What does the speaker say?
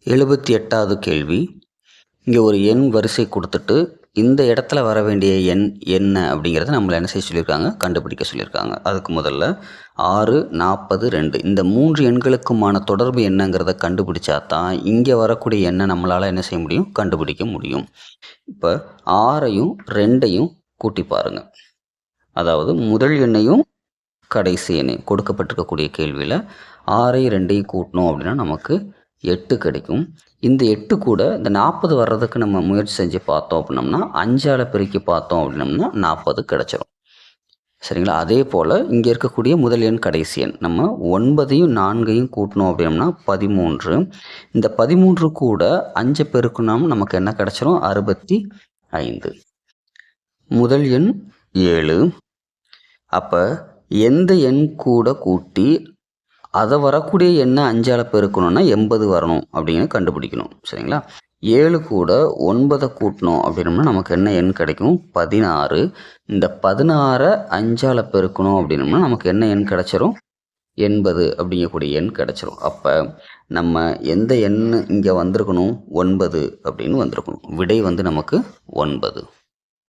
78வது கேள்வி. இங்கே ஒரு எண் வரிசை கொடுத்துட்டு இந்த இடத்துல வர வேண்டிய எண் என்ன அப்படிங்கிறத நம்மளை என்ன செய்ய சொல்லியிருக்காங்க, கண்டுபிடிக்க சொல்லியிருக்காங்க. அதுக்கு முதல்ல 6, 40, 2 இந்த 3 எண்களுக்குமான தொடர்பு என்னங்கிறத கண்டுபிடிச்சா தான் இங்கே வரக்கூடிய எண்ணை நம்மளால் என்ன செய்ய முடியும், கண்டுபிடிக்க முடியும். இப்போ 6ஐயும் 2ஐயும் கூட்டி பாருங்கள். அதாவது முதல் எண்ணையும் கடைசி எண்ணையும் கொடுக்கப்பட்டிருக்கக்கூடிய கேள்வியில் 6ஐயும் 2ஐயும் கூட்டணும் அப்படின்னா நமக்கு 8 கிடைக்கும். இந்த 8 கூட இந்த 40 வர்றதுக்கு நம்ம முயற்சி செஞ்சு பார்த்தோம் அப்படின்னம்னா 5ஆல் பெருக்கி பார்த்தோம் அப்படின்னம்னா 40 கிடைச்சிரும். சரிங்களா? அதே போல் இங்கே இருக்கக்கூடிய முதல் எண் கடைசி எண் நம்ம 9ஐயும் 4ஐயும் கூட்டணும் அப்படின்னம்னா 13. இந்த 13 கூட 5 பெருக்கணும் நமக்கு என்ன கிடைச்சிரும், 65. முதல் எண் 7. அப்போ எந்த எண் கூட கூட்டி அதை வரக்கூடிய எண்ணை 5ஆல் பெருக்கணும்னா 80 வரணும் அப்படின்னு கண்டுபிடிக்கணும். சரிங்களா? 7 கூட 9 கூட்டணும் அப்படின்னம்னா நமக்கு என்ன எண் கிடைக்கும், 16. இந்த 16 5ஆல் பெருக்கணும் அப்படின்னம்னா நமக்கு என்ன எண் கிடைச்சிரும், 80 அப்படிங்கக்கூடிய எண் கிடைச்சிரும். அப்போ நம்ம எந்த எண் இங்கே வந்திருக்கணும், 9 அப்படின்னு வந்திருக்கணும். விடை நமக்கு 9.